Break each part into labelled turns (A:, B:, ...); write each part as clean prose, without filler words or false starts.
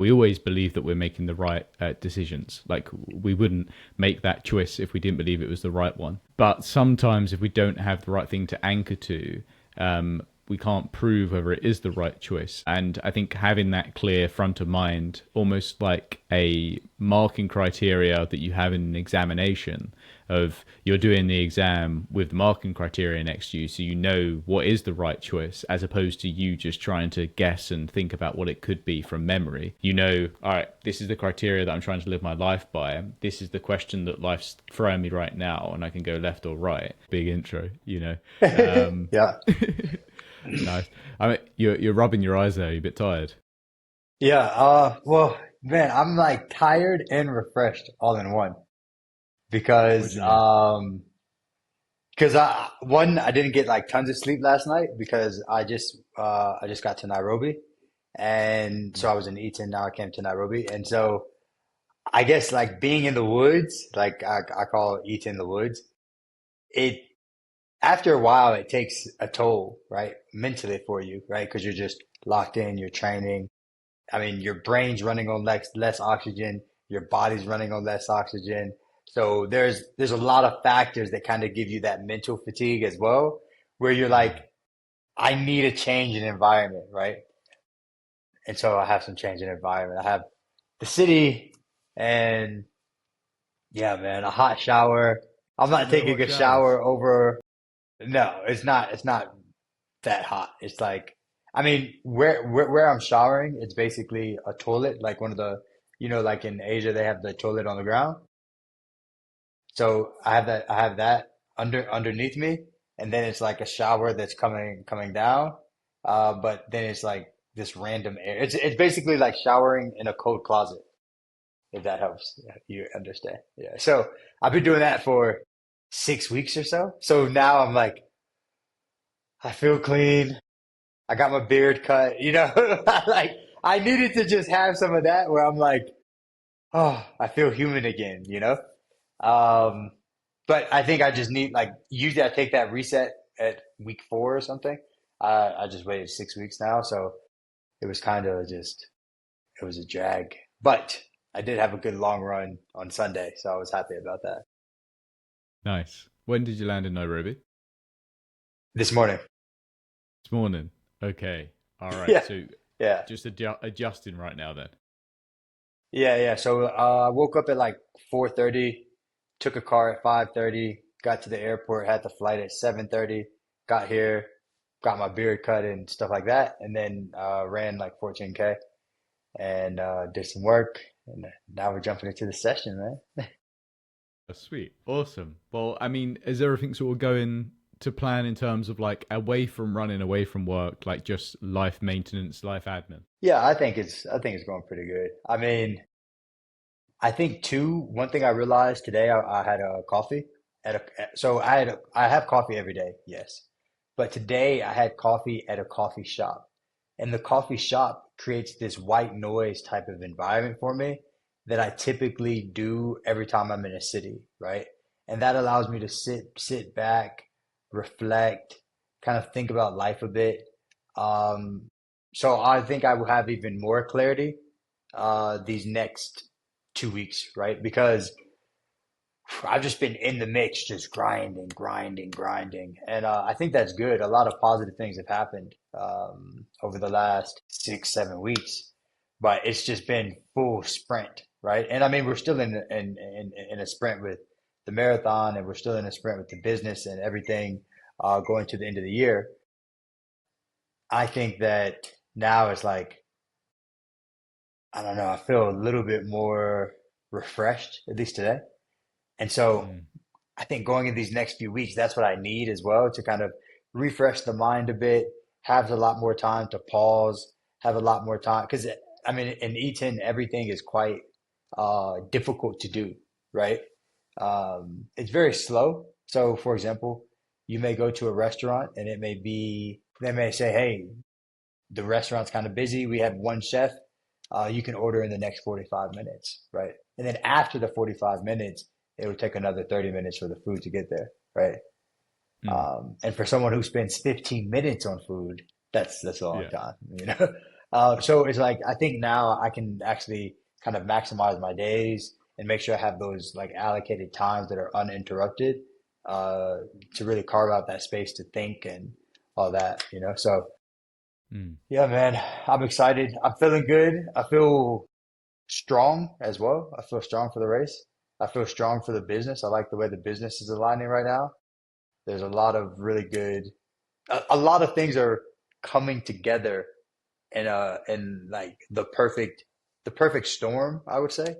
A: We always believe that we're making the right decisions. Like we wouldn't make that choice if we didn't believe it was the right one. But sometimes if we don't have the right thing to anchor to, we can't prove whether it is the right choice. And I think having that clear front of mind, almost like a marking criteria that you have in an examination, of you're doing the exam with the marking criteria next to you, so you know what is the right choice, as opposed to you just trying to guess and think about what it could be from memory. You know, all right, this is the criteria that I'm trying to live my life by. This is the question that life's throwing me right now, and I can go left or right. Big intro, you know.
B: Yeah.
A: Nice. I mean, you're rubbing your eyes there. You're a bit tired.
B: Yeah. Well, man, I'm like tired and refreshed all in one
A: What
B: because,
A: do you mean?
B: I didn't get like tons of sleep last night because I just got to Nairobi, and so I was in Iten, now I came to Nairobi. And so I guess like being in the woods, like I call Iten the woods, it after a while it takes a toll, right? Mentally for you, right? Because you're just locked in, you're training. I mean, your brain's running on less oxygen, your body's running on less oxygen. So there's a lot of factors that kind of give you that mental fatigue as well, where you're like,
A: Mm.
B: I need a change in environment, right? And so I have some change in environment. I have the city and yeah, man, a hot shower. I'm not
A: No
B: taking
A: hot
B: a
A: showers.
B: shower over. No, it's not that hot. It's like, I mean, where I'm showering, it's basically a toilet, like one of the, like in Asia, they have the toilet on the ground. So I have that underneath me, and then it's like a shower that's coming down. But then it's like this random air. It's basically like showering in a cold closet, if that helps you understand. Yeah. So I've been doing that for 6 weeks or so. So now I'm like, I feel clean. I got my beard cut, like I needed to just have some of that where I'm like, oh, I feel human again. Um, but I think I just need like usually I take that reset at week 4 or something. I just waited 6 weeks now, so it was kind of just it was a drag. But I did have a good long run on Sunday, so I was happy about that.
A: Nice. When did you land in Nairobi?
B: This morning.
A: This morning. Okay. All right.
B: Yeah.
A: So
B: Yeah.
A: just adjusting right now then.
B: Yeah. So I woke up at like 4:30, took a car at 5:30, got to the airport, had the flight at 7:30, got here, got my beard cut and stuff like that, and then ran like 14K and did some work. And now we're jumping into the session, man.
A: Oh, sweet. Awesome. Well, I mean, is everything sort of going to plan in terms of like away from running, away from work, like just life maintenance, life admin?
B: Yeah, I think it's going pretty good. I mean, I think too, one thing I realized today, I had a coffee so I have coffee every day, yes. But today I had coffee at a coffee shop. And the coffee shop creates this white noise type of environment for me that I typically do every time I'm in a city, right? And that allows me to sit back, reflect, kind of think about life a bit. Um, so I think I will have even more clarity these next 2 weeks, right? Because I've just been in the mix, just grinding. And I think that's good. A lot of positive things have happened over the last 6, 7 weeks, but it's just been full sprint, right? And I mean, we're still in a sprint with the marathon, and we're still in a sprint with the business and everything going to the end of the year. I think that now it's like, I don't know, I feel a little bit more refreshed, at least today. And so
A: Mm.
B: I think going in these next few weeks, that's what I need as well to kind of refresh the mind a bit, have a lot more time to pause, have a lot more time. Because I mean, in E10, everything is quite difficult to do, right? It's very slow. So, for example, you may go to a restaurant and they may say, hey, the restaurant's kind of busy. We have one chef. You can order in the next 45 minutes, right? And then after the 45 minutes, it will take another 30 minutes for the food to get there, right?
A: Mm.
B: And for someone who spends 15 minutes on food, that's a long
A: Yeah.
B: time. So it's like I think now I can actually kind of maximize my days and make sure I have those like allocated times that are uninterrupted uh, to really carve out that space to think and all that, you know. So
A: Mm.
B: yeah, man, I'm excited. I'm feeling good. I feel strong as well. I feel strong for the race. I feel strong for the business. I like the way the business is aligning right now. There's a lot of really good, a lot of things are coming together in like the perfect storm, I would say.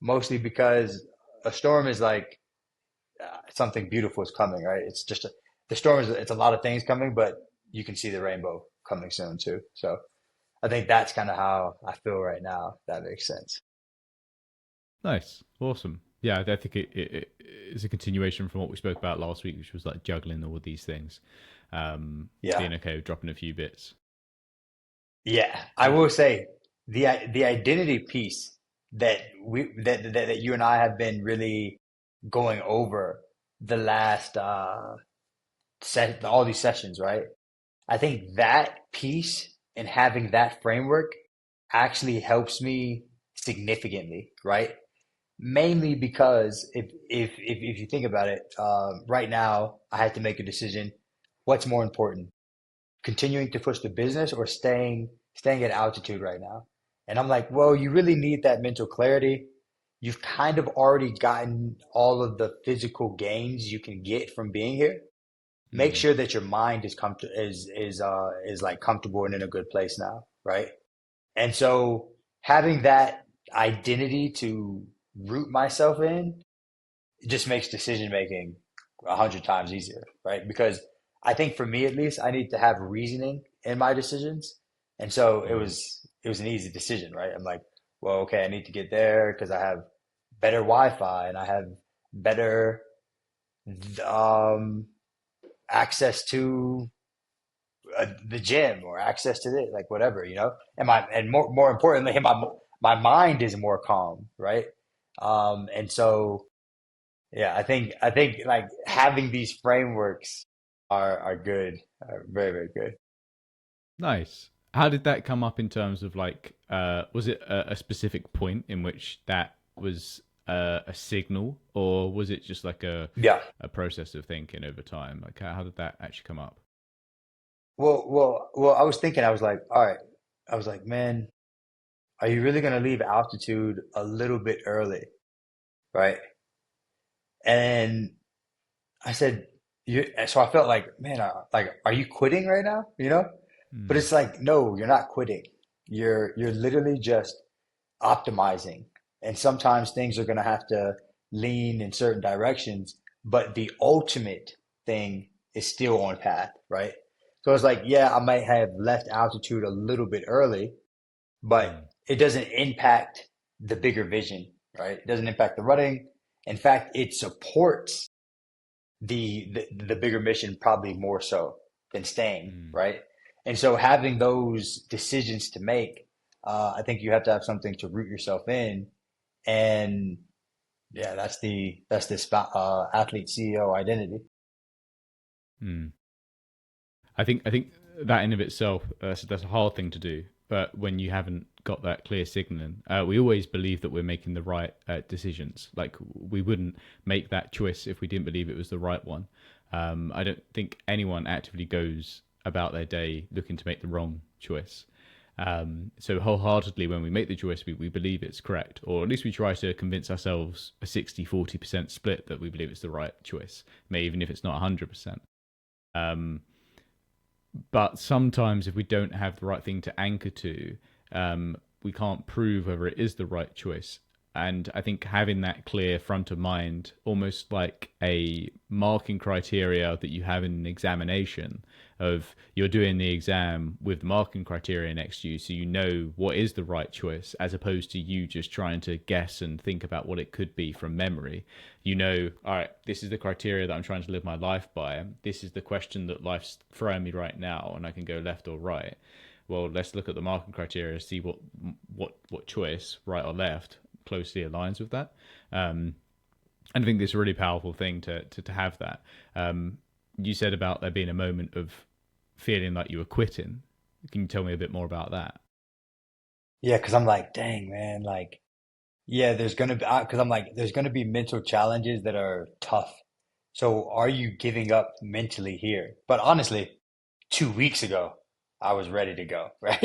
B: Mostly because a storm is like something beautiful is coming, right? It's just the storm is it's a lot of things coming, but you can see the rainbow coming soon too. So I think that's kind of how I feel right now. If that makes sense.
A: Nice, awesome. Yeah, I think it is a continuation from what we spoke about last week, which was like juggling all of these things,
B: Yeah.
A: being okay with dropping a few bits.
B: Yeah, I will say the identity piece that you and I have been really going over the last set all these sessions, right? I think that piece and having that framework actually helps me significantly, right? Mainly because if you think about it, right now I had to make a decision. What's more important? Continuing to push the business or staying at altitude right now? And I'm like, well, you really need that mental clarity. You've kind of already gotten all of the physical gains you can get from being here. Make
A: Mm.
B: sure that your mind is is like comfortable and in a good place now, right? And so having that identity to root myself in it just makes decision making 100 times easier, right? Because I think for me at least, I need to have reasoning in my decisions, and so
A: Mm.
B: it was an easy decision, right? I'm like, well, okay, I need to get there because I have better Wi-Fi and I have better um, access to the gym or access to this, like whatever, you know. And more importantly, my mind is more calm, right? And so yeah, I think like having these frameworks are good, are very, very good.
A: Nice. How did that come up in terms of like, was it a specific point in which that was a signal, or was it just like
B: Yeah.
A: a process of thinking over time? Like, how did that actually come up?
B: Well, I was thinking, I was like, all right, I was like, man, are you really gonna leave altitude a little bit early, right? And I said, so I felt like, man, like, are you quitting right now? You know? But
A: Mm.
B: it's like, no, you're not quitting. You're literally just optimizing. And sometimes things are going to have to lean in certain directions, but the ultimate thing is still on path, right? So it's like, yeah, I might have left altitude a little bit early,
A: Mm.
B: but it doesn't impact the bigger vision, right? It doesn't impact the running. In fact, it supports the bigger mission probably more so than staying,
A: Mm.
B: right? And so having those decisions to make, I think you have to have something to root yourself in, and yeah, that's this athlete CEO identity.
A: Mm. I think that in of itself, that's a hard thing to do. But when you haven't got that clear signaling, we always believe that we're making the right decisions. Like we wouldn't make that choice if we didn't believe it was the right one. I don't think anyone actively goes about their day looking to make the wrong choice. So wholeheartedly, when we make the choice, we believe it's correct, or at least we try to convince ourselves a 60-40% split that we believe it's the right choice, maybe even if it's not 100%. Um, but sometimes if we don't have the right thing to anchor to, we can't prove whether it is the right choice. And I think having that clear front of mind, almost like a marking criteria that you have in an examination, of you're doing the exam with the marking criteria next to you, so you know what is the right choice, as opposed to you just trying to guess and think about what it could be from memory. You know, all right, this is the criteria that I'm trying to live my life by. This is the question that life's throwing me right now, and I can go left or right. Well, let's look at the marking criteria, see what choice, right or left, closely aligns with that. And I think this is a really powerful thing to have that. You said about there being a moment of feeling like you were quitting. Can you tell me a bit more about that?
B: Yeah, because I'm like, dang, man, like, yeah, there's gonna be, because I'm like, there's gonna be mental challenges that are tough. So are you giving up mentally here? But honestly, 2 weeks ago, I was ready to go, right?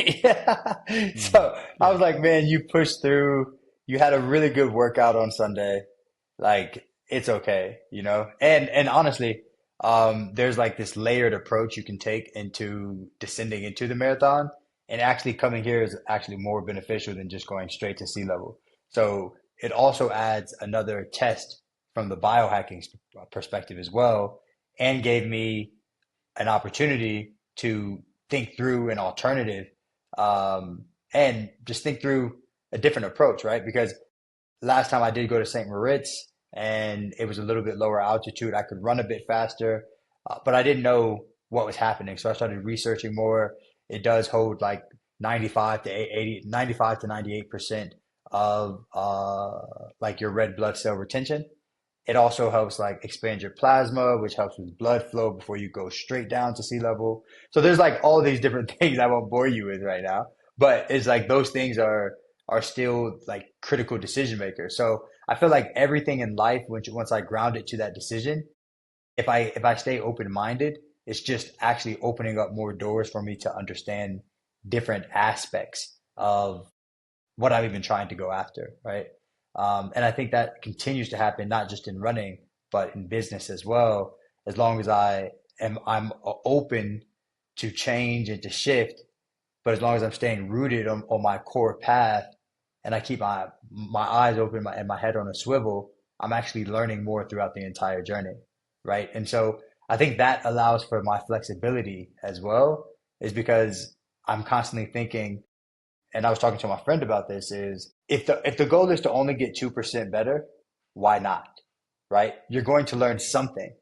A: Mm.
B: So I
A: Yeah.
B: was like, man, you pushed through. You had a really good workout on Sunday. Like, it's okay, you know? And honestly, there's like this layered approach you can take into descending into the marathon. And actually coming here is actually more beneficial than just going straight to sea level. So it also adds another test from the biohacking perspective as well, and gave me an opportunity to think through an alternative, and just think through a different approach, right? Because last time I did go to St. Moritz and it was a little bit lower altitude. I could run a bit faster, but I didn't know what was happening. So I started researching more. It does hold like 95 to 80, 95 to 98% of like your red blood cell retention. It also helps like expand your plasma, which helps with blood flow before you go straight down to sea level. So there's like all these different things I won't bore you with right now, but it's like those things are still like critical decision makers. So I feel like everything in life, once I ground it to that decision, if I stay open minded, it's just actually opening up more doors for me to understand different aspects of what I'm even trying to go after, right? And I think that continues to happen not just in running, but in business as well. As long as I'm open to change and to shift, but as long as I'm staying rooted on my core path, and I keep my eyes open and my head on a swivel, I'm actually learning more throughout the entire journey, right? And so I think that allows for my flexibility as well, is because I'm constantly thinking, and I was talking to my friend about this, is if the goal is to only get 2% better, why not? Right? You're going to learn something.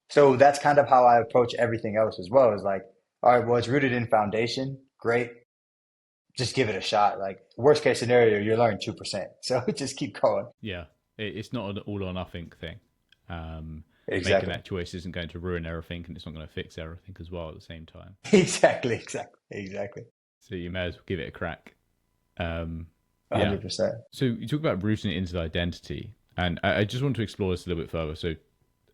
B: So that's kind of how I approach everything else as well. Is like, all right, well, it's rooted in foundation. Great. Just give it a shot. Like worst case scenario, you learn 2%. So just keep going.
A: Yeah. It's not an all or nothing thing. Making
B: Exactly.
A: that choice isn't going to ruin everything, and it's not going to fix everything as well at the same time.
B: Exactly. Exactly. Exactly.
A: So you may as well give it a crack. Um, yeah.
B: 100%.
A: So you talk about rooting it into the identity, and I just want to explore this a little bit further. So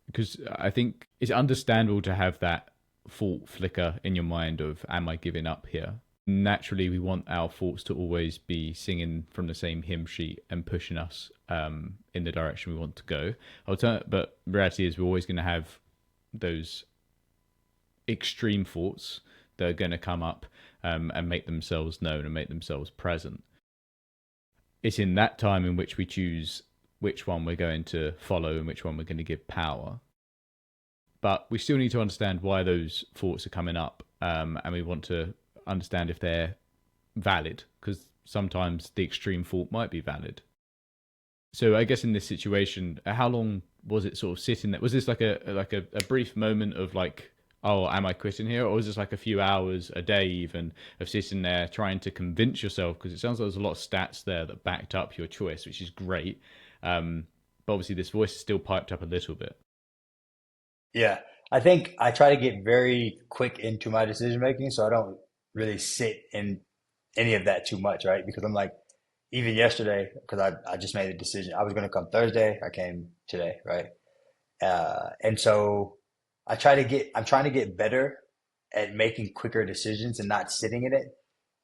A: because I think it's understandable to have that thought flicker in your mind of, am I giving up here? Naturally, we want our thoughts to always be singing from the same hymn sheet and pushing us in the direction we want to go. But reality is we're always going to have those extreme thoughts that are going to come up and make themselves known and make themselves present. It's in that time in which we choose which one we're going to follow and which one we're going to give power. But we still need to understand why those thoughts are coming up, and we want to understand if they're valid, because sometimes the extreme thought might be valid. So I guess in this situation, how long was it sort of sitting there? Was this like a brief moment of like, oh, am I quitting here, or was this like a few hours a day even of sitting there trying to convince yourself? Because it sounds like there's a lot of stats there that backed up your choice, which is great. But obviously, this voice is still piped up a little bit.
B: Yeah. I think I try to get very quick into my decision making, so I don't really sit in any of that too much, right? Because I'm like, even yesterday, because I just made a decision. I was going to come Thursday. I came today, right? And so I'm trying to get better at making quicker decisions and not sitting in it,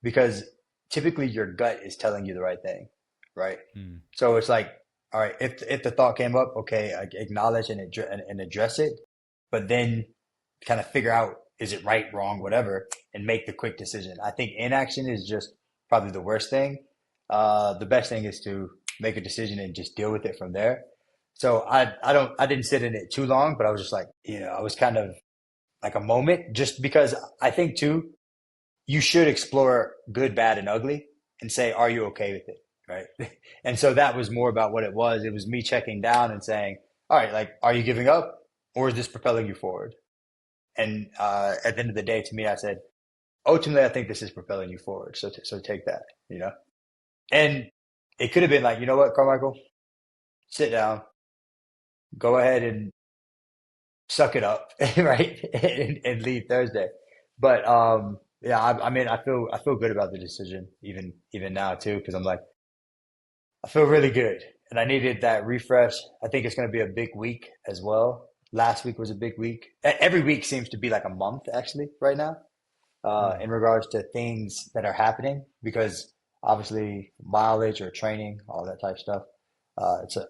B: because typically your gut is telling you the right thing, right?
A: Mm.
B: So it's like, all right, if the thought came up, okay, I acknowledge and address it, but then kind of figure out, is it right, wrong, whatever, and make the quick decision. I think inaction is just probably the worst thing. The best thing is to make a decision and just deal with it from there. So I didn't sit in it too long, but I was just like, I was kind of like a moment, just because I think too, you should explore good, bad, and ugly and say, are you okay with it? Right. And so that was more about what it was. It was me checking down and saying, all right, like, are you giving up, or is this propelling you forward? And at the end of the day, to me, I said, ultimately, I think this is propelling you forward. So take that, you know? And it could have been like, you know what, Carmichael, sit down, go ahead and suck it up, right? And leave Thursday. But Yeah, I mean, I feel good about the decision even now too, because I'm like, I feel really good, and I needed that refresh. I think it's going to be a big week as well. Last week was a big week. Every week seems to be like a month actually right now,
A: Mm.
B: in regards to things that are happening because obviously mileage or training, all that type of stuff.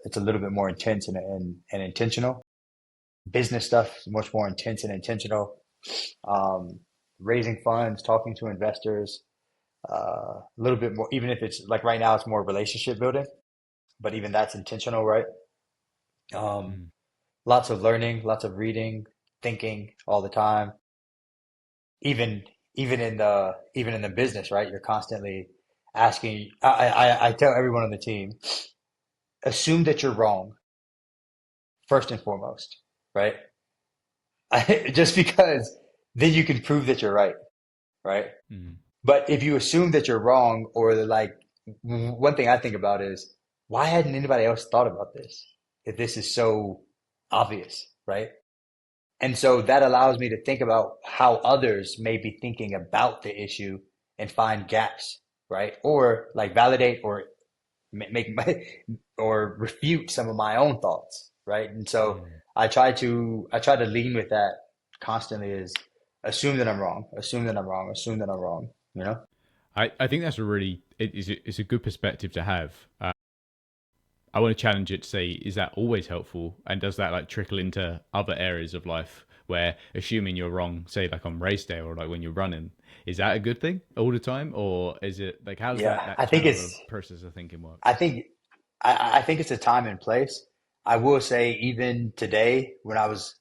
B: It's a little bit more intense and intentional. Business stuff is much more intense and intentional. Um, Raising funds, talking to investors, a little bit more, even if it's like right now, it's more relationship building, but even that's intentional, right? Um,
A: Mm.
B: Lots of learning, lots of reading, thinking all the time. Even even in the business, right? You're constantly asking. I tell everyone on the team, assume that you're wrong first and foremost, right? Just because then you can prove that you're right, right?
A: Mm.
B: But if you assume that you're wrong, or like one thing I think about is why hadn't anybody else thought about this? If this is so obvious, right? And so that allows me to think about how others may be thinking about the issue and find gaps, right? Or like validate or make my, or refute some of my own thoughts, right? And so
A: Mm.
B: I try to lean with that constantly is assume that I'm wrong, assume that I'm wrong, assume that I'm wrong, you know?
A: I think that's a really it's a good perspective to have. I want to challenge it to say, is that always helpful? And does that like trickle into other areas of life where assuming you're wrong, say like on race day or like when you're running, is that a good thing all the time? Or is it like, how's
B: Yeah,
A: that channel of process of thinking work?
B: I think, I think it's a time and place. I will say even today when I was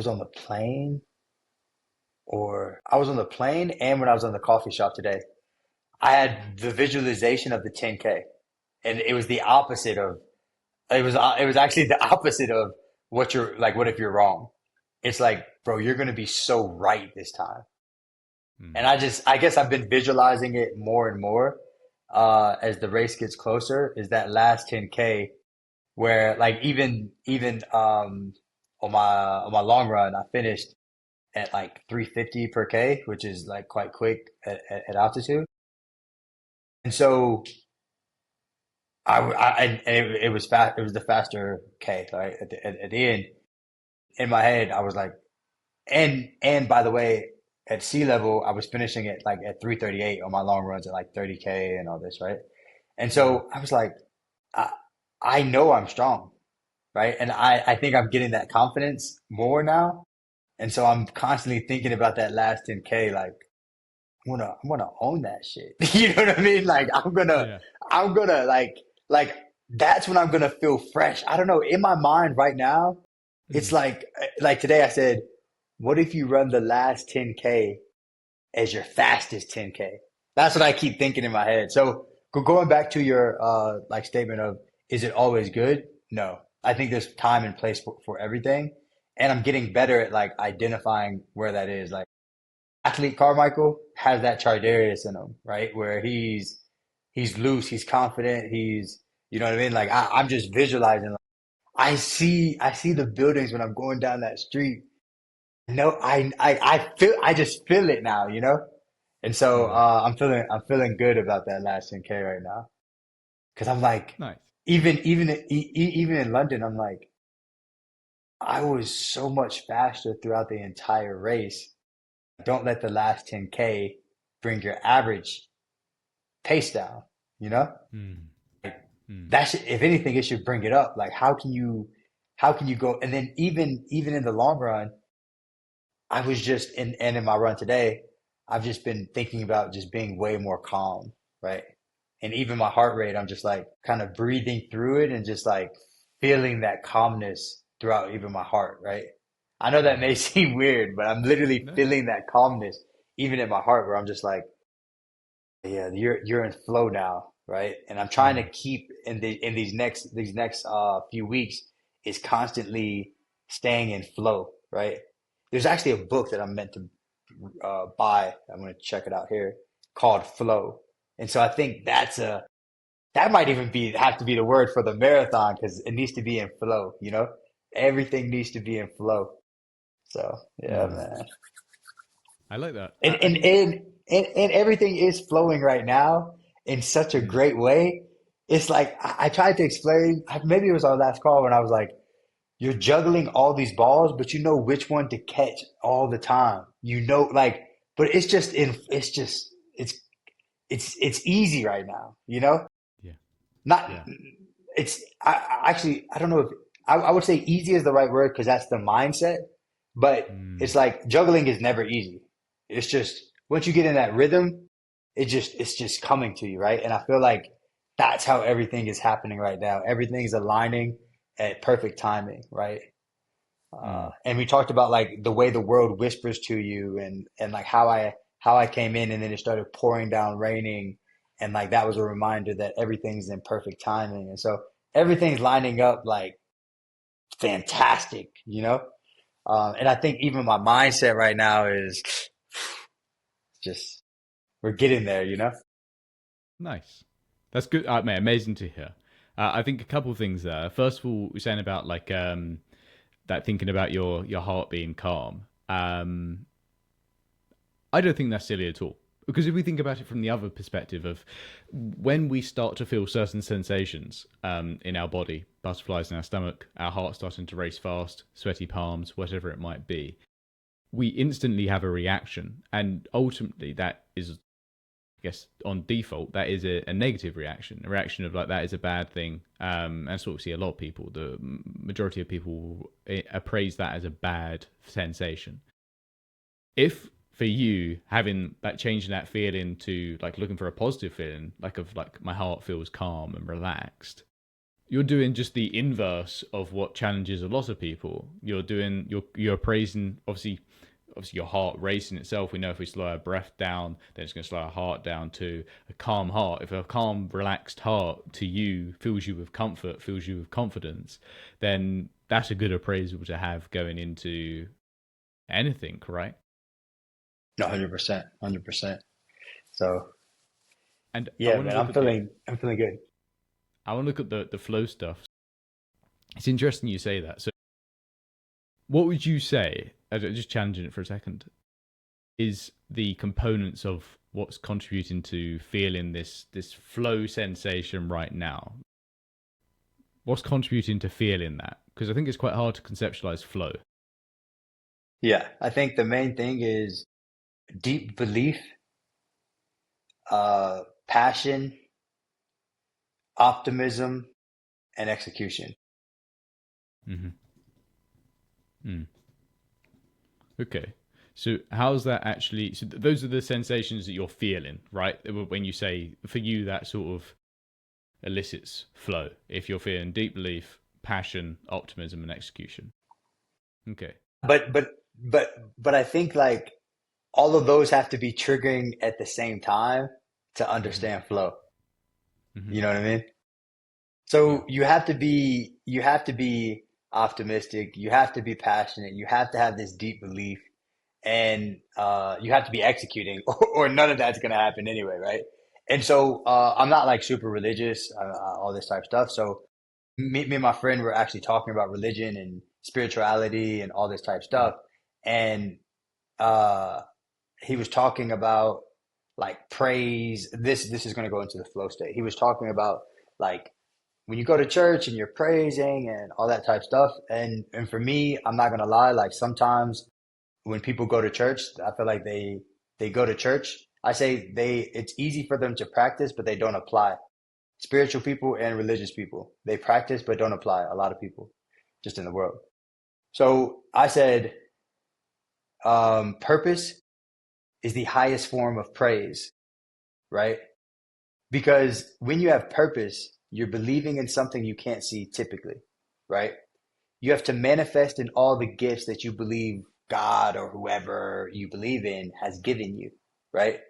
B: on the plane or I was on the plane and when I was on the coffee shop today, I had the visualization of the 10K and it was the opposite of it was actually the opposite of what you're like what if you're wrong. It's like, bro, you're going to be so right this time. And
A: Mm.
B: I guess I've been visualizing it more and more as the race gets closer is that last 10K where like even on my long run I finished at like 350 per K, which is like quite quick at altitude. And so and it was fast. It was the faster K, right? At the end, in my head, I was like, and by the way, at sea level, I was finishing it like at 338 on my long runs at like 30K and all this, right? And
A: Mm.
B: so I was like, I, I know I'm strong, right? And I think I'm getting that confidence more now. And so I'm constantly thinking about that last 10K, like, I'm gonna own that shit. You know what I mean? Like
A: Yeah.
B: I'm gonna like that's when I'm gonna feel fresh. I don't know. In my mind right now, it's
A: Mm.
B: like today I said, what if you run the last 10K as your fastest 10K? That's what I keep thinking in my head. So going back to your like statement of is it always good? No. I think there's time and place for everything. And I'm getting better at like identifying where that is. Like athlete Carmichael has that Chardarius in him, right? Where he's loose, he's confident, he's you know what I mean? Like I'm just visualizing. Like, I see the buildings when I'm going down that street. No, I feel I just feel it now, you know? And so
A: Mm.
B: I'm feeling good about that last 10K right now. Cause I'm like
A: Nice.
B: even in London, I'm like I was so much faster throughout the entire race. Don't let the last 10K bring your average pace down, you know?
A: Mm. Mm.
B: That should, if anything, it should bring it up. Like, how can you go? And then even in the long run, I was just and in my run today, I've just been thinking about just being way more calm, right? And even my heart rate, I'm just like kind of breathing through it and just like feeling that calmness throughout even my heart, right? I know that may
A: Mm.
B: seem weird, but I'm literally
A: No.
B: feeling that calmness even in my heart where I'm just like, yeah, you're in flow now, right? And I'm trying to
A: Mm.
B: keep in these next few weeks is constantly staying in flow, right? There's actually a book that I'm meant to buy. I'm going to check it out here called Flow. And so I think that might even be have to be the word for the marathon because it needs to be in flow, you know? Everything needs to be in flow. So yeah,
A: Mm.
B: man.
A: I like that.
B: And
A: I
B: and
A: think.
B: and and everything is flowing right now in such a
A: Mm,
B: great way. It's like I tried to explain, maybe it was our last call when I was like, you're juggling all these balls, but you know which one to catch all the time. You know, like, but it's easy right now, you know?
A: yeah,
B: Not
A: yeah.
B: it's I actually I don't know if I would say easy is the right word because that's the mindset, but
A: Mm,
B: it's like juggling is never easy. It's just once you get in that rhythm, it's just coming to you, right? And I feel like that's how everything is happening right now. Everything is aligning at perfect timing, right?
A: mm,
B: And we talked about like the way the world whispers to you and like how I came in and then it started pouring down raining and like that was a reminder that everything's in perfect timing. And so everything's lining up like fantastic, you know? And I think even my mindset right now is just we're getting there, you know?
A: nice. That's good. Man, amazing to hear. I think a couple of things there. First of all, we're saying about like that thinking about your heart being calm. I don't think that's silly at all. Because if we think about it from the other perspective of when we start to feel certain sensations in our body, butterflies in our stomach, our heart starting to race fast, sweaty palms, whatever it might be, we instantly have a reaction. And ultimately, that is, I guess, on default, that is a negative reaction, a reaction of like, that is a bad thing. And that's what we see a lot of people, the majority of people appraise that as a bad sensation. If for you having that changing that feeling to like looking for a positive feeling like of like my heart feels calm and relaxed, you're doing just the inverse of what challenges a lot of people. You're praising obviously your heart racing itself. We know if we slow our breath down, then it's going to slow our heart down to a calm heart. If a calm relaxed heart to you fills you with comfort, fills you with confidence, then that's a good appraisal to have going into anything, right?
B: 100%, 100%. So
A: And I
B: yeah,
A: want to
B: man,
A: look at the
B: I'm feeling good.
A: I want to look at the flow stuff. It's interesting you say that. So, what would you say? Just challenging it for a second. Is the components of what's contributing to feeling this flow sensation right now? What's contributing to feeling that? Because I think it's quite hard to conceptualize flow.
B: Yeah, I think the main thing is deep belief, passion, optimism, and execution.
A: Mm-hmm. Mm. Okay. So how's that actually? So those are the sensations that you're feeling, right? When you say for you that sort of elicits flow. If you're feeling deep belief, passion, optimism, and execution. Okay.
B: But but but I think like all of those have to be triggering at the same time to
A: Mm-hmm.
B: understand flow.
A: Mm-hmm.
B: You know what I mean?
A: Yeah.
B: So you have to be optimistic, you have to be passionate, you have to have this deep belief, and you have to be executing, or none of that's gonna happen anyway, right? And so I'm not like super religious, all this type of stuff. So me and my friend were actually talking about religion and spirituality and all this type of
A: Mm.
B: stuff, and uh, he was talking about like praise. This is going to go into the flow state. He was talking about like when you go to church and you're praising and all that type of stuff. And for me, I'm not gonna lie, like sometimes when people go to church, I feel like they go to church. I say it's easy for them to practice, but they don't apply. Spiritual people and religious people, they practice but don't apply. A lot of people just in the world. So I said, purpose is the highest form of praise, right? Because when you have purpose, you're believing in something you can't see typically, right? You have to manifest in all the gifts that you believe God or whoever you believe in has given you, right?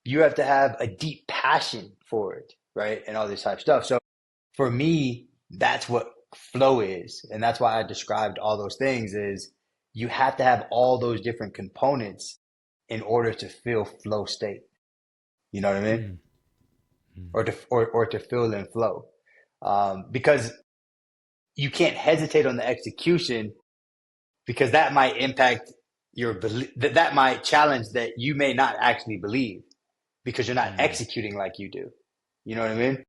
B: You have to have a deep passion for it, right? And all this type of stuff. So for me, that's what flow is. And that's why I described all those things is you have to have all those different components in order to feel flow state. You know what I mean?
A: Mm. Mm.
B: Or to feel in flow. Because you can't hesitate on the execution because that might impact that might challenge that you may not actually believe because you're not
A: Mm.
B: executing like you do. You know what I mean?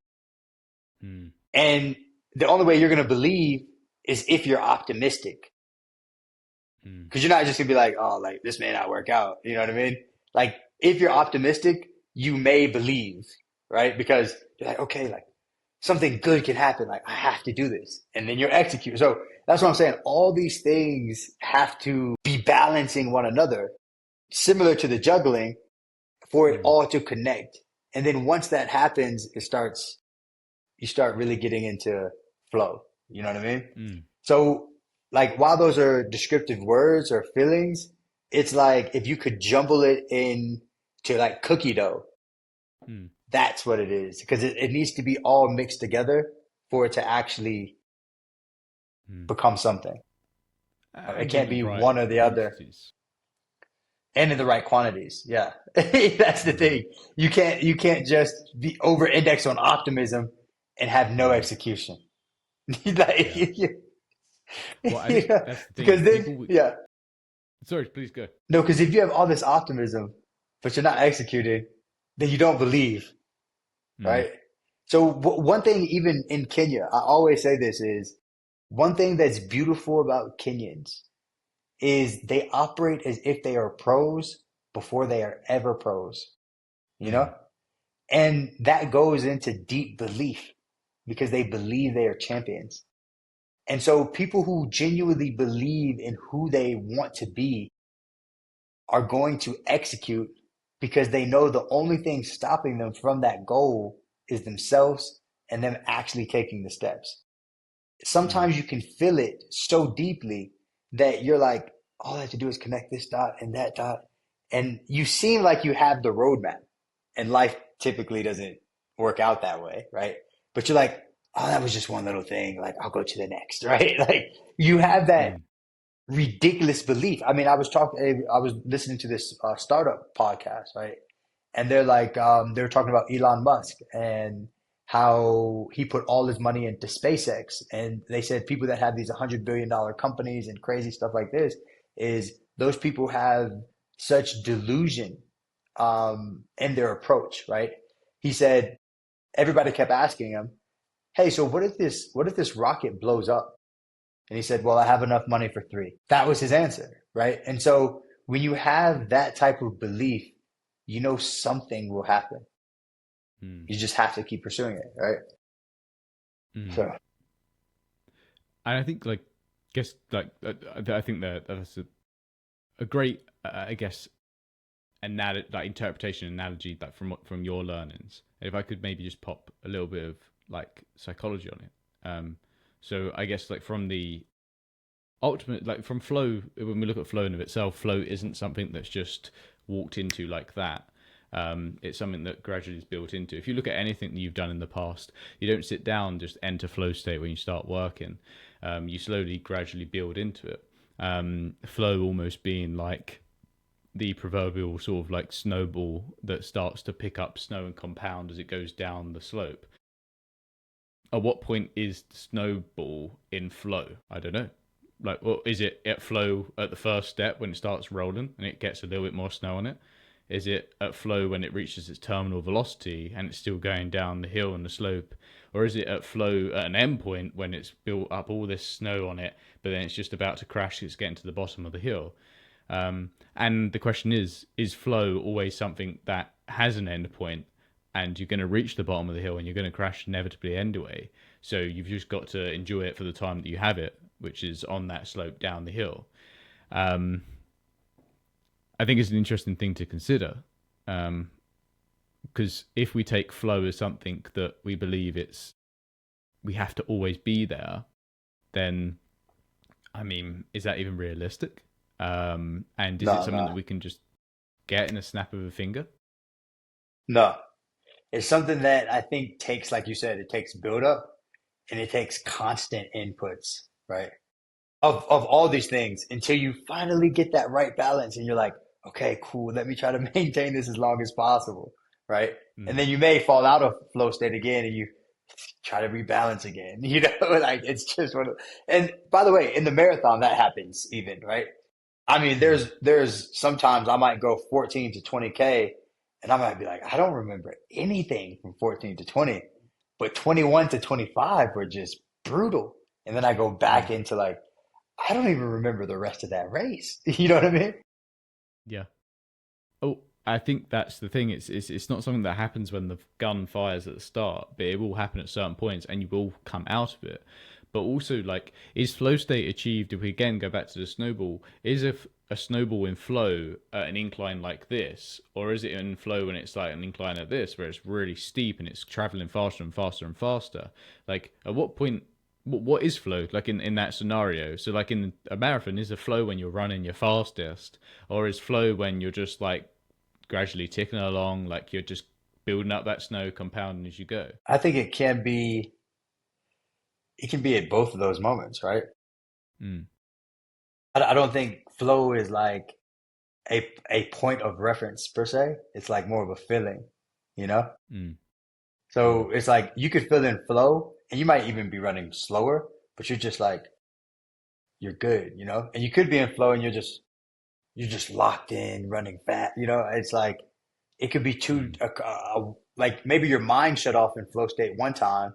A: Mm.
B: And the only way you're going to believe is if you're optimistic.
A: Mm.
B: Because you're not just gonna be like, oh, like this may not work out. You know what I mean? Like if you're optimistic, you may believe, right? Because you're like, okay, like something good can happen. Like I have to do this, and then you're executing. So that's what I'm saying. All these things have to be balancing one another, similar to the juggling, for it
A: Mm.
B: all to connect. And then once that happens, you start really getting into flow. You know what I mean?
A: Mm.
B: So, like, while those are descriptive words or feelings, it's like if you could jumble it in to like cookie dough,
A: Mm.
B: that's what it is. Because it needs to be all mixed together for it to actually
A: Mm.
B: become something. It
A: And in
B: can't
A: the
B: be
A: right
B: one or the other.
A: quantities.
B: And in the right quantities. Yeah. That's the
A: Mm.
B: thing. You can't just be over indexed on optimism and have no
A: Mm.
B: execution.
A: Yeah.
B: Like,
A: Well, I think
B: yeah.
A: that's the thing.
B: Because then,
A: People.
B: yeah.
A: Sorry, please go.
B: No, because if you have all this optimism, but you're not executing, then you don't believe,
A: Mm.
B: right? So one thing, even in Kenya, I always say this is one thing that's beautiful about Kenyans is they operate as if they are pros before they are ever pros, you
A: Mm.
B: know? And that goes into deep belief because they believe they are champions. And so people who genuinely believe in who they want to be are going to execute because they know the only thing stopping them from that goal is themselves and them actually taking the steps.
A: Mm.
B: Sometimes you can feel it so deeply that you're like, all I have to do is connect this dot and that dot. And you seem like you have the roadmap. And life typically doesn't work out that way, right? But you're like, oh, that was just one little thing. Like, I'll go to the next, right? Like, you have that
A: Mm.
B: ridiculous belief. I mean, I was listening to this startup podcast, right? And they're like, they were talking about Elon Musk and how he put all his money into SpaceX. And they said people that have these $100 billion companies and crazy stuff like this is those people have such delusion in their approach, right? He said everybody kept asking him, "Hey, so what if this rocket blows up?" And he said, well, I have enough money for three. That was his answer, right? And so when you have that type of belief, you know something will happen.
A: Mm.
B: You just have to keep pursuing it, right?
A: Mm.
B: So,
A: And I think, like, guess, like, I think that's a great, I guess, like interpretation analogy, like from your learnings. And if I could maybe just pop a little bit of like psychology on it. So I guess like from the ultimate, like from flow, when we look at flow in of itself, flow isn't something that's just walked into like that. It's something that gradually is built into. If you look at anything that you've done in the past, you don't sit down, just enter flow state when you start working. You slowly, gradually build into it. Flow almost being like the proverbial sort of like snowball that starts to pick up snow and compound as it goes down the slope. At what point is the snowball in flow? I don't know. Like, well, is it at flow at the first step when it starts rolling and it gets a little bit more snow on it? Is it at flow when it reaches its terminal velocity and it's still going down the hill and the slope? Or is it at flow at an end point when it's built up all this snow on it, but then it's just about to crash, it's getting to the bottom of the hill? And the question is flow always something that has an end point and you're going to reach the bottom of the hill and you're going to crash inevitably anyway? So you've just got to enjoy it for the time that you have it, which is on that slope down the hill. Um, I think it's an interesting thing to consider, because if we take flow as something that we believe we have to always be there, then I mean, is that even realistic? And is it
B: no,
A: something
B: no,
A: that we can just get in a snap of a finger?
B: no. It's something that I think takes, like you said, it takes buildup and it takes constant inputs, right? Of all these things until you finally get that right balance and you're like, okay, cool, let me try to maintain this as long as possible, right? And
A: Mm.
B: then you may fall out of flow state again and you try to rebalance again, like it's just one of, and by the way, in the marathon that happens even, right? I mean, there's sometimes I might go 14 to 20K and I might be like, I don't remember anything from 14 to 20, but 21 to 25 were just brutal. And then I go back
A: Mm.
B: into like, I don't even remember the rest of that race. You know what I mean?
A: Yeah. Oh, I think that's the thing. It's not something that happens when the gun fires at the start, but it will happen at certain points, and you will come out of it. But also, like, is flow state achieved? If we again go back to the snowball, is if a snowball in flow at an incline like this, or is it in flow when it's like an incline at this, where it's really steep and it's traveling faster and faster and faster? Like, at what point? What is flow like in that scenario? So, like in a marathon, is a flow when you're running your fastest, or is flow when you're just like gradually ticking along, like you're just building up that snow, compounding as you go?
B: I think it can be at both of those moments, right?
A: Mm,
B: I don't think flow is like a point of reference per se. It's like more of a feeling, you know?
A: mm, mm,
B: So it's like you could feel in flow and you might even be running slower, but you're just like you're good, you know? And you could be in flow and you're just locked in, running fast, you know? It's like it could be too
A: mm,
B: like maybe your mind shut off in flow state one time,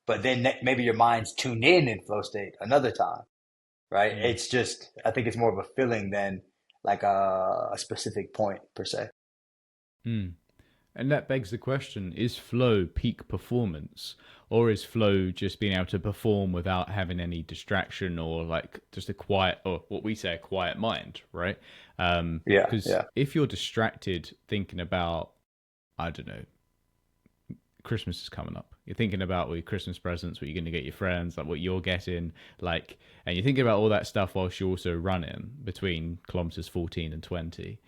B: but then maybe your mind's tuned in flow state another time, right?
A: mm,
B: It's just I think it's more of a feeling than like a specific point per se.
A: mm. And that begs the question, is flow peak performance? Or is flow just being able to perform without having any distraction or like just a quiet, or what we say, a quiet mind, right?
B: Yeah,
A: Because
B: yeah.
A: if you're distracted thinking about, I don't know, Christmas is coming up. You're thinking about what your Christmas presents, what you're going to get your friends, like what you're getting, like, and you're thinking about all that stuff whilst you're also running between kilometers 14 and 20.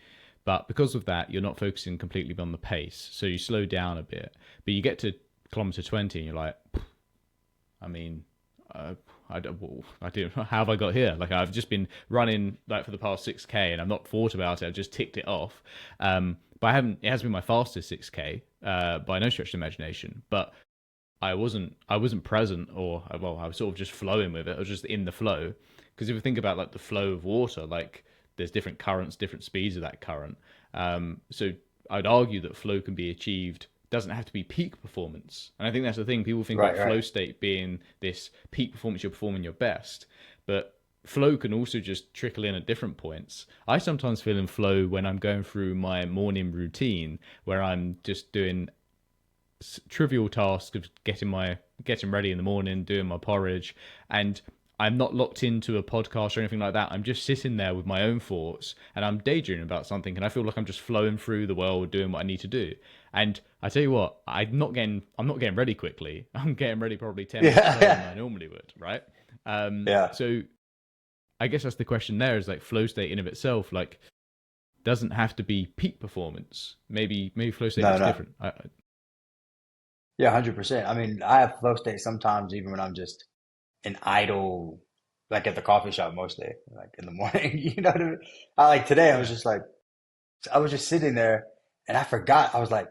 A: But because of that, you're not focusing completely on the pace. So you slow down a bit. But you get to kilometer 20 and you're like, I mean, uh, I don't know how have I got here. Like I've just been running like for the past 6K and I've not thought about it. I've just ticked it off. But I haven't. It hasn't been my fastest 6K by no stretch of imagination. But I wasn't present, or well, I was sort of just flowing with it. I was just in the flow. Because if you think about like the flow of water, like there's different currents, different speeds of that current. So I'd argue that flow can be achieved, doesn't have to be peak performance. And I think that's the thing. People think
B: Right,
A: about
B: right.
A: flow state being this peak performance, you're performing your best. But flow can also just trickle in at different points. I sometimes feel in flow when I'm going through my morning routine where I'm just doing trivial task of getting ready in the morning, doing my porridge, and I'm not locked into a podcast or anything like that. I'm just sitting there with my own thoughts and I'm daydreaming about something and I feel like I'm just flowing through the world doing what I need to do. And I tell you what, I'm not getting ready quickly. I'm getting ready probably 10 minutes
B: Yeah,
A: slower than I
B: yeah.
A: normally would, right?
B: Yeah.
A: So I guess that's the question there is like flow state in of itself, like doesn't have to be peak performance. Maybe flow state
B: No,
A: looks
B: no.
A: different.
B: Yeah, 100%. I mean, I have flow state sometimes even when I'm just an idle, like at the coffee shop mostly, like in the morning. You know what I mean? I like today,
A: Yeah.
B: I was just sitting there and I forgot. I was like,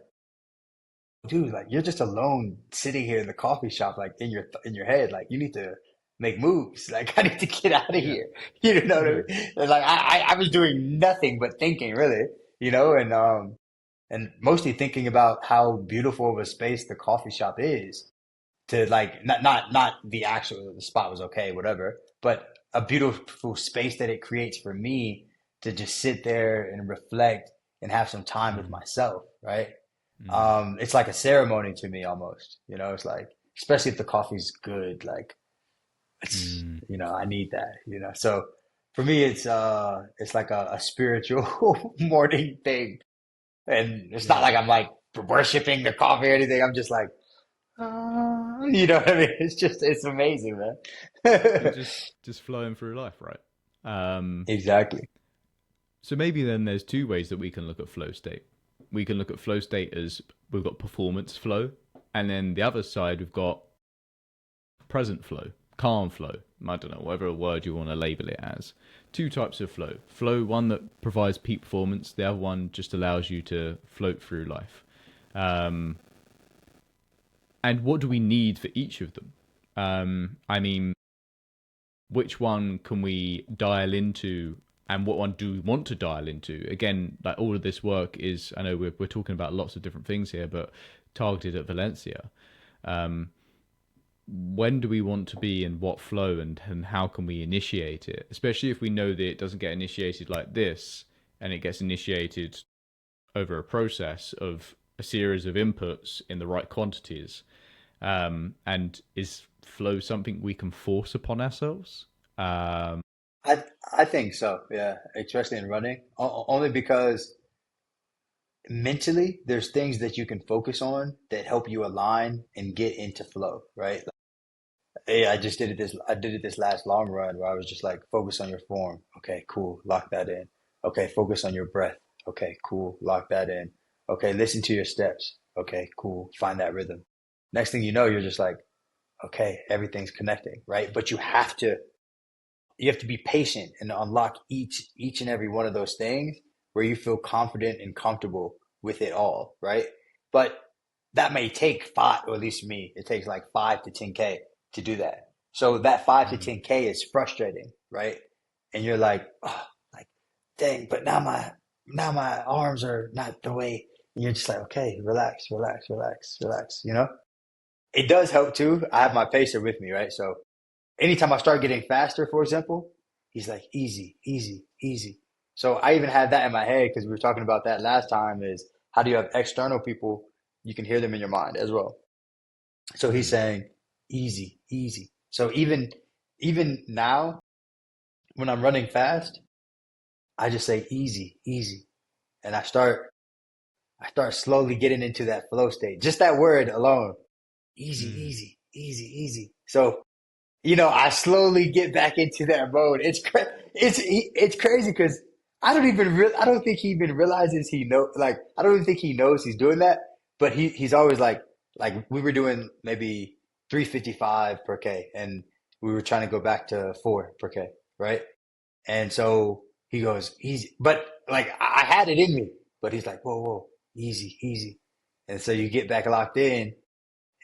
B: dude, like you're just alone sitting here in the coffee shop, like in your head, like you need to make moves. Like I need to get out of
A: Yeah.
B: here. You know what I
A: Yeah.
B: mean? And like I was doing nothing but thinking, really, and mostly thinking about how beautiful of a space the coffee shop is. To like not the actual the spot was okay, whatever, but a beautiful space that it creates for me to just sit there and reflect and have some time with
A: Mm,
B: myself, right?
A: mm,
B: It's like a ceremony to me almost, you know, it's like, especially if the coffee's good, like it's,
A: mm.
B: I need that, So for me, it's like a spiritual morning thing. And it's not
A: Yeah.
B: like I'm like worshiping the coffee or anything. I'm just like, you know what I mean? It's amazing,
A: You're
B: man.
A: just flowing through life, right?
B: Exactly.
A: So maybe then there's two ways that we can look at flow state. We can look at flow state as we've got performance flow, and then the other side we've got present flow, calm flow. I don't know, whatever word you want to label it as. Two types of flow. Flow, one that provides peak performance, the other one just allows you to float through life. Um, and what do we need for each of them? I mean, which one can we dial into and what one do we want to dial into. Again, like all of this work is, I know we're talking about lots of different things here, but targeted at Valencia. When do we want to be in what flow, and how can we initiate it, especially if we know that it doesn't get initiated like this, and it gets initiated over a process of a series of inputs in the right quantities. And is flow something we can force upon ourselves?
B: I think so, yeah, especially in running. Only because mentally there's things that you can focus on that help you align and get into flow, right? Hey, I did it this last long run where I was just like, focus on your form. Okay, cool. Lock that in. Okay, focus on your breath. Okay, cool. Lock that in. Okay, listen to your steps. Okay, cool. Find that rhythm. Next thing you know, you're just like, okay, everything's connecting, right? But you have to be patient and unlock each and every one of those things where you feel confident and comfortable with it all, right? But that may take five, or at least me, it takes like 5 to 10K to do that. So that 5 to 10K is frustrating, right? And you're like, oh, like, dang, but now my arms are not the way. And you're just like, okay, relax, relax, relax, relax, you know? It does help too. I have my pacer with me, right? So anytime I start getting faster, for example, he's like, easy, easy, easy. So I even had that in my head because we were talking about that last time is how do you have external people? You can hear them in your mind as well. So he's
A: Mm.
B: saying, easy, easy. So even now, when I'm running fast, I just say easy, easy. And I start slowly getting into that flow state. Just that word alone. Easy,
A: Mm.
B: easy, easy, easy. So I slowly get back into that mode. It's crazy because I don't think he even realizes I don't even think he knows he's doing that. But he's always like we were doing maybe 355 per K, and we were trying to go back to 4 per K, right? And so he goes easy, but like I had it in me, but he's like, whoa, whoa, easy, easy. And so you get back locked in,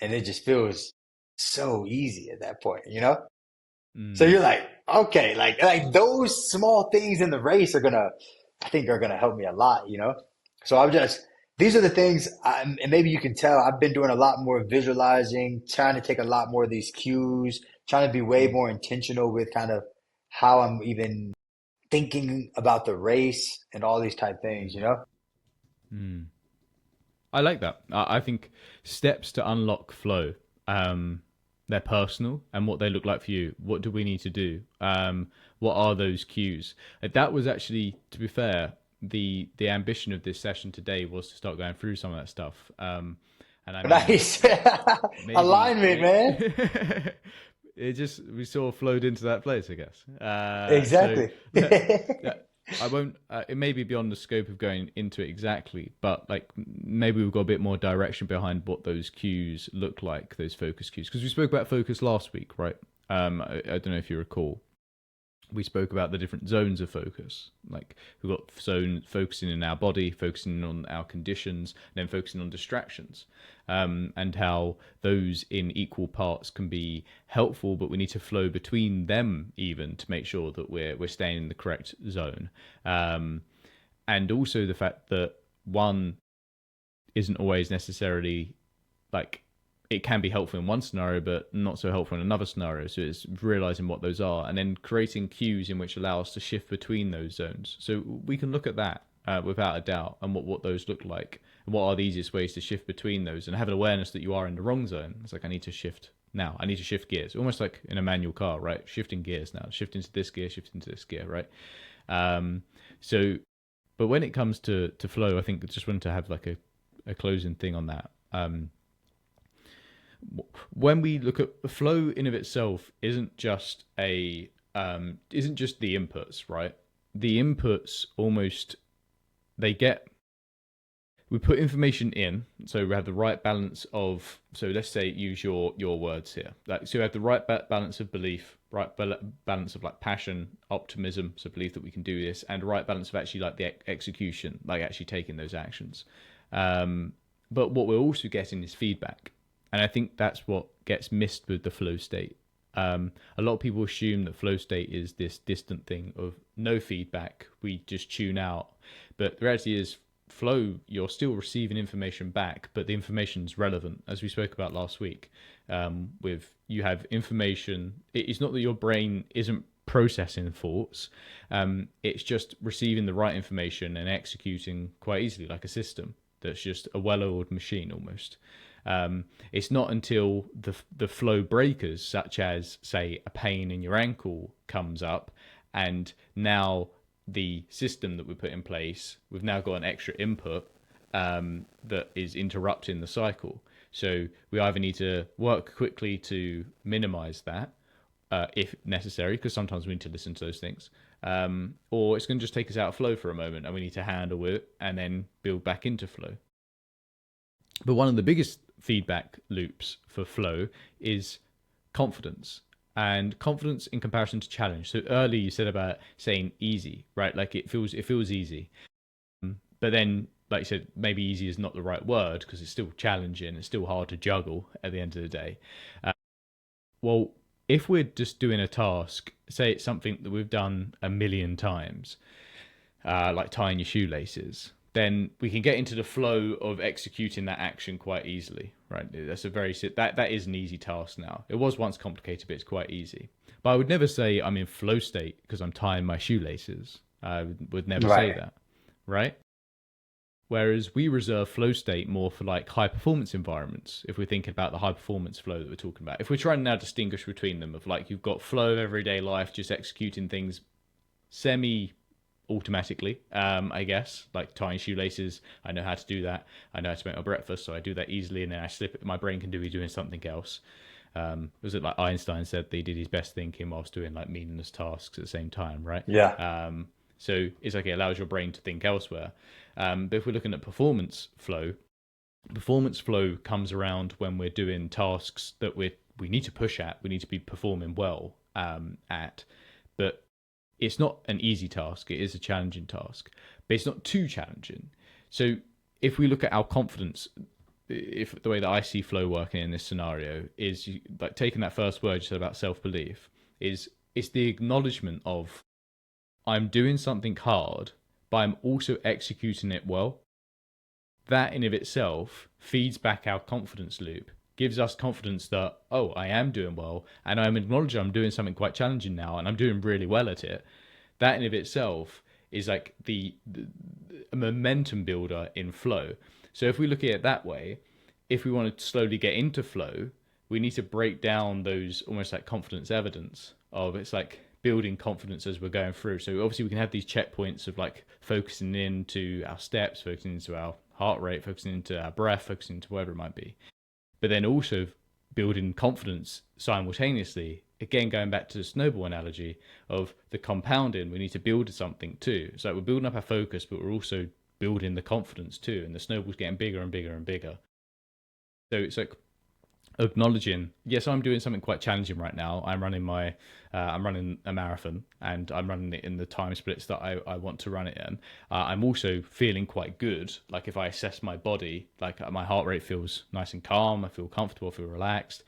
B: and it just feels so easy at that point, you know? So
A: Mm.
B: you're like, okay, like those small things in the race I think are gonna help me a lot, you know? So these are the things, and maybe you can tell I've been doing a lot more visualizing, trying to take a lot more of these cues, trying to be way
A: Mm.
B: more intentional with kind of how I'm even thinking about the race and all these type things, you know?
A: Mm. I like that. I think steps to unlock flow, um, they're personal, and what they look like for you. What do we need to do? What are those cues? That was actually, to be fair, the ambition of this session today was to start going through some of that stuff. And I mean,
B: Nice.
A: maybe,
B: Alignment, man.
A: it just we sort of flowed into that place, I guess. So
B: Exactly.
A: that I won't. It may be beyond the scope of going into it exactly, but like maybe we've got a bit more direction behind what those cues look like, those focus cues, because we spoke about focus last week, right? I don't know if you recall, we spoke about the different zones of focus. Like we've got zone focusing in our body, focusing on our conditions, and then focusing on distractions, and how those in equal parts can be helpful, but we need to flow between them even to make sure that we're staying in the correct zone. And also the fact that one isn't always necessarily like it can be helpful in one scenario, but not so helpful in another scenario. So it's realizing what those are and then creating cues in which allow us to shift between those zones. So we can look at that without a doubt and what those look like and what are the easiest ways to shift between those and have an awareness that you are in the wrong zone. It's like, I need to shift now. I need to shift gears, almost like in a manual car, right? Shifting gears now, shift into this gear, shift into this gear, right? Um, so, but when it comes to flow, I think I just wanted to have like a closing thing on that. When we look at flow in of itself isn't just the inputs, right? The inputs almost they get we put information in, so we have the right balance of, so let's say use your words here, like so we have the right balance of belief, right balance of like passion, optimism, so belief that we can do this, and right balance of actually like the execution, like actually taking those actions. But what we're also getting is feedback, and I think that's what gets missed with the flow state. A lot of people assume that flow state is this distant thing of no feedback, we just tune out. But the reality is, flow, you're still receiving information back, but the information is relevant, as we spoke about last week. With you have information, it's not that your brain isn't processing thoughts, it's just receiving the right information and executing quite easily, like a system that's just a well-oiled machine almost. It's not until the flow breakers, such as say a pain in your ankle, comes up, and now the system that we put in place, we've now got an extra input that is interrupting the cycle. So we either need to work quickly to minimize that, if necessary, because sometimes we need to listen to those things, or it's going to just take us out of flow for a moment, and we need to handle it and then build back into flow. But one of the biggest feedback loops for flow is confidence, and confidence in comparison to challenge. So earlier you said about saying easy, right? Like it feels easy, but then, like you said, maybe easy is not the right word because it's still challenging. It's still hard to juggle at the end of the day. Well, if we're just doing a task, say it's something that we've done a million times, like tying your shoelaces, then we can get into the flow of executing that action quite easily, right? That's that is an easy task now. It was once complicated, but it's quite easy. But I would never say I'm in flow state because I'm tying my shoelaces. I would never say that, right? Whereas we reserve flow state more for like high performance environments. If we're thinking about the high performance flow that we're talking about, if we're trying to now distinguish between them, of like you've got flow of everyday life, just executing things semi automatically, I guess, like tying shoelaces. I know how to do that. I know how to make my breakfast, so I do that easily, and then I slip it. My brain can be doing something else. Was it like Einstein said that he did his best thinking whilst doing like meaningless tasks at the same time, right?
B: Yeah.
A: So it's like it allows your brain to think elsewhere. But if we're looking at performance flow comes around when we're doing tasks that we need to push at, we need to be performing well at, but it's not an easy task. It is a challenging task, but it's not too challenging. So if we look at our confidence, if the way that I see flow working in this scenario is like taking that first word you said about self-belief, is it's the acknowledgement of I'm doing something hard, but I'm also executing it well. That in of itself feeds back our confidence loop, gives us confidence that, oh, I am doing well, and I'm acknowledging I'm doing something quite challenging now, and I'm doing really well at it. That in of itself is like the momentum builder in flow. So if we look at it that way, if we want to slowly get into flow, we need to break down those almost like confidence evidence of it's like building confidence as we're going through. So obviously we can have these checkpoints of like focusing into our steps, focusing into our heart rate, focusing into our breath, focusing into whatever it might be. But then also building confidence simultaneously. Again, going back to the snowball analogy of the compounding, we need to build something too. So we're building up our focus, but we're also building the confidence too. And the snowball's getting bigger and bigger and bigger. So it's like acknowledging, yes, I'm doing something quite challenging right now. I'm running a marathon, and I'm running it in the time splits that I want to run it in. I'm also feeling quite good. Like if I assess my body, like my heart rate feels nice and calm. I feel comfortable. I feel relaxed.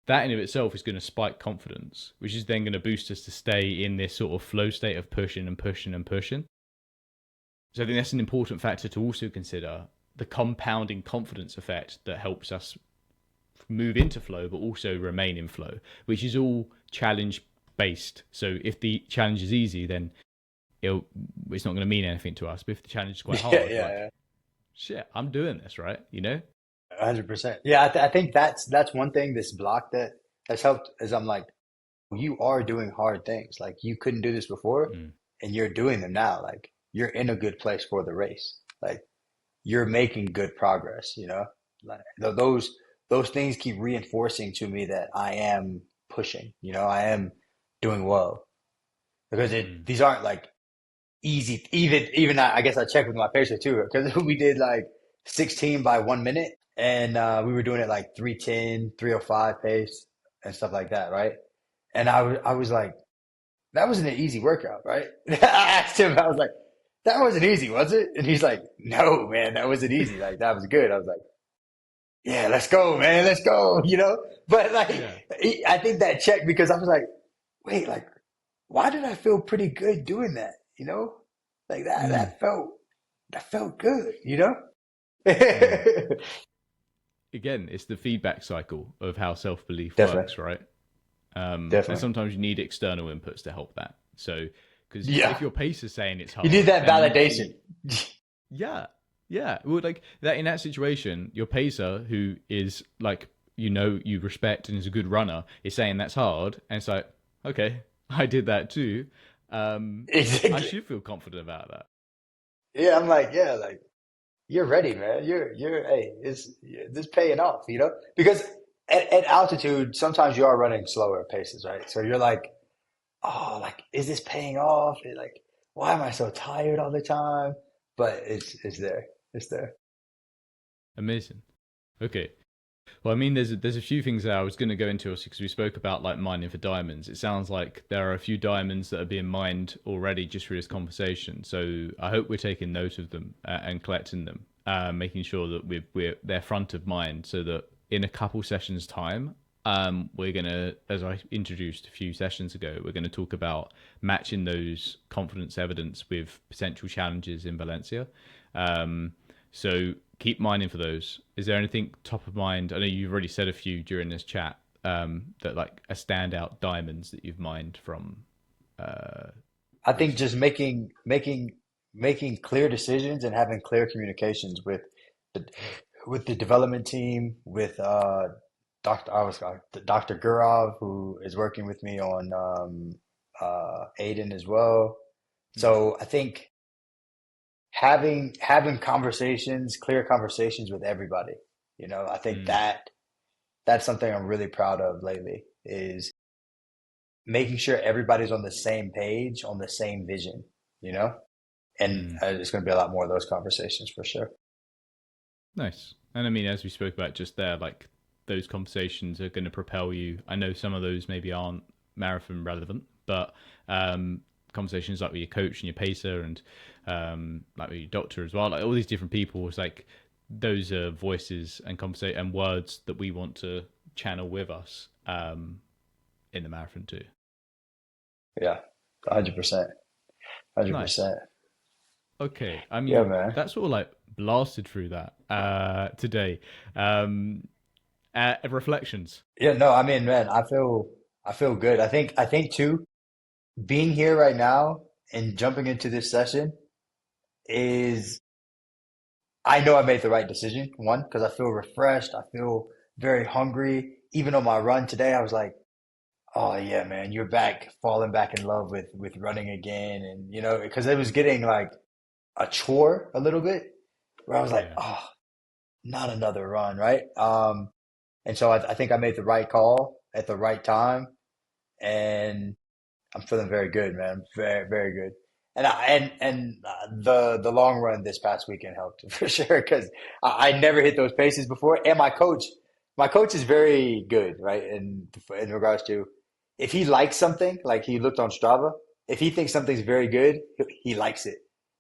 A: That in of itself is going to spike confidence, which is then going to boost us to stay in this sort of flow state of pushing and pushing and pushing. So I think that's an important factor to also consider, the compounding confidence effect that helps us move into flow but also remain in flow, which is all challenge based. So if the challenge is easy, then it's not going to mean anything to us. But if the challenge is quite hard, shit, I'm doing this, right?
B: 100%. Yeah, I think that's one thing, this block that has helped, is I'm like, you are doing hard things. Like you couldn't do this before, and you're doing them now. Like you're in a good place for the race. Like you're making good progress, Like those things keep reinforcing to me that I am pushing, I am doing well. Because these aren't like easy, even I guess I checked with my pacer too, because we did like 16 by 1 minute, and we were doing it like 3:10, 3:05 pace and stuff like that, right? And I was like, that wasn't an easy workout, right? I asked him, I was like, that wasn't easy, was it? And he's like, no, man, that wasn't easy. Like that was good. I was like, yeah, let's go, man, let's go, you know? But like,
A: Yeah.
B: I think that checked because I was like, wait, like, why did I feel pretty good doing that? You know, like
A: Mm,
B: that felt good, you know?
A: mm. Again, it's the feedback cycle of how self belief
B: Definitely,
A: works, right? And
B: definitely.
A: sometimes you need external inputs to help that. So, because
B: Yeah,
A: if your pace is saying it's
B: you need
A: hard,
B: that
A: and you
B: validation.
A: see, yeah, yeah, well, like that in that situation, your pacer, who is like you respect and is a good runner, is saying that's hard, and it's like, okay, I did that too. I
B: Exactly.
A: should feel confident about that.
B: Yeah, I'm like, yeah, like you're ready, man. Hey, this paying off, you know? Because at altitude, sometimes you are running slower paces, right? So you're like, oh, like, is this paying off? Like, why am I so tired all the time? But it's there. It's there.
A: Amazing. Okay. Well, I mean, there's a few things that I was going to go into because we spoke about like mining for diamonds. It sounds like there are a few diamonds that are being mined already just through this conversation. So I hope we're taking note of them and collecting them, making sure that they're front of mind, so that in a couple sessions time, we're gonna, as I introduced a few sessions ago, we're gonna talk about matching those confidence evidence with potential challenges in Valencia. Um, so keep mining for those. Is there anything top of mind? I know you've already said a few during this chat, that like a standout diamonds that you've mined from uh,
B: I think
A: recently.
B: just making clear decisions and having clear communications the with the development team, with Dr. Gurov, who is working with me on Aiden as well.
A: Hmm.
B: So I think having conversations, clear conversations with everybody, you know, I think
A: Hmm.
B: that's something I'm really proud of lately is making sure everybody's on the same page, on the same vision, you know? And
A: Hmm.
B: there's going to be a lot more of those conversations for sure.
A: Nice. And I mean, as we spoke about just there, like those conversations are going to propel you. I know some of those maybe aren't marathon relevant, but conversations like with your coach and your pacer and like with your doctor as well, like all these different people, it's like those are voices and conversation and words that we want to channel with us in the marathon too.
B: Yeah, 100%.
A: Nice.
B: 100%.
A: Okay. I
B: Yeah,
A: mean,
B: man.
A: that's sort of like blasted through that today. Um, reflections.
B: Yeah, no, I mean, man, I feel good. I think too, being here right now and jumping into this session is I know I made the right decision. One, because I feel refreshed. I feel very hungry. Even on my run today, I was like, oh yeah, man, you're back, falling back in love with running again. And you know, because it was getting like a chore a little bit where I was like,
A: Yeah.
B: oh, not another run, right? And so I think I made the right call at the right time, and I'm feeling very good, man. Very, very good. The long run this past weekend helped for sure because I never hit those paces before, and my coach is very good, right? In regards to if he likes something, like he looked on Strava, if he thinks something's very good, he likes it.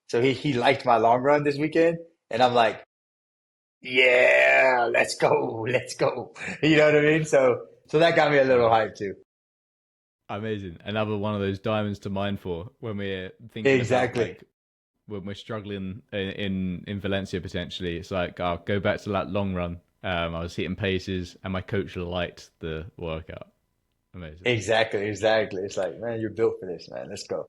B: So he liked my long run this weekend, and I'm like, yeah, let's go, let's go. You know what I mean? So that got me a little
A: Nice.
B: hyped too.
A: Amazing. Another one of those diamonds to mine for when we're thinking about
B: Exactly.
A: like when we're struggling in Valencia potentially. It's like I'll go back to that long run. I was hitting paces and my coach liked the workout. Amazing.
B: Exactly, exactly. It's like, man, you're built for this, man. Let's go.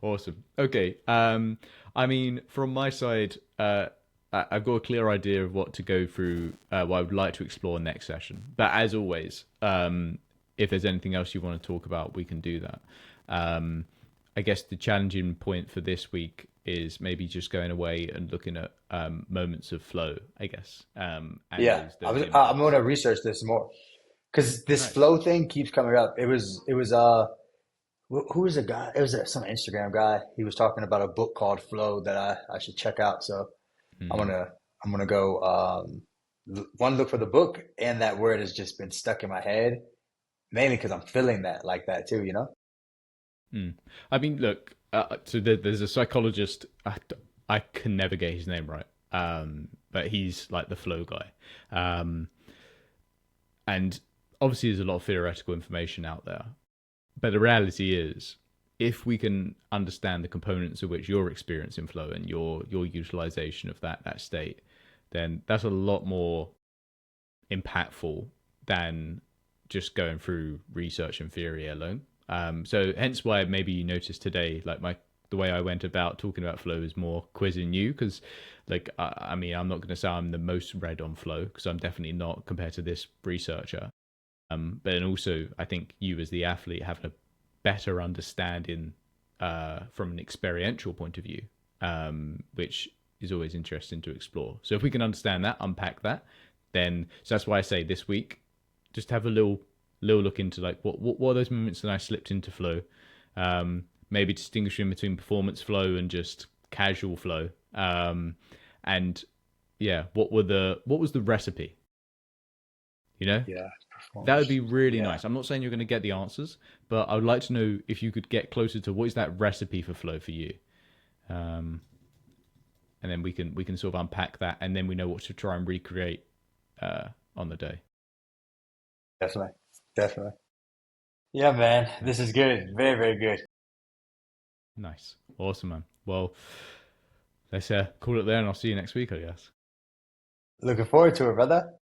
A: Awesome. Okay. I mean, from my side, I've got a clear idea of what to go through, what I would like to explore next session. But as always, if there's anything else you want to talk about, we can do that. Um, I guess the challenging point for this week is maybe just going away and looking at moments of flow, I guess, and
B: Yeah,
A: those
B: I'm going
A: inputs.
B: to research this more because this
A: Nice.
B: flow thing keeps coming up. It was who was a guy? It was some Instagram guy. He was talking about a book called Flow that I should check out. So I'm
A: Hmm.
B: gonna I'm gonna go one look for the book, and that word has just been stuck in my head mainly because I'm feeling that like that too. You know?
A: Hmm. I mean, look. So there's a psychologist. I can never get his name right. but he's like the flow guy. And obviously, there's a lot of theoretical information out there, but the reality is, if we can understand the components of which you're experiencing flow and your utilization of that state, then that's a lot more impactful than just going through research and theory alone. So hence why maybe you noticed today, like the way I went about talking about flow is more quizzing you, because like I mean, I'm not going to say I'm the most read on flow, because I'm definitely not compared to this researcher. But then also I think you as the athlete have a better understanding from an experiential point of view, which is always interesting to explore. So if we can understand that, unpack that, then so that's why I say this week, just have a little look into like what are those moments that I slipped into flow, maybe distinguishing between performance flow and just casual flow, and yeah, what was the recipe, you know?
B: Yeah,
A: That would
B: performance.
A: be really
B: Yeah,
A: nice. I'm not saying you're going to get the answers, but I would like to know if you could get closer to what is that recipe for flow for you, um, and then we can sort of unpack that, and then we know what to try and recreate on the day.
B: definitely, definitely. Yeah, man, this is
A: Nice,
B: good. Very, very good.
A: nice, awesome, man. Well, let's call it there, and I'll see you next week, I guess.
B: Looking forward to it, brother.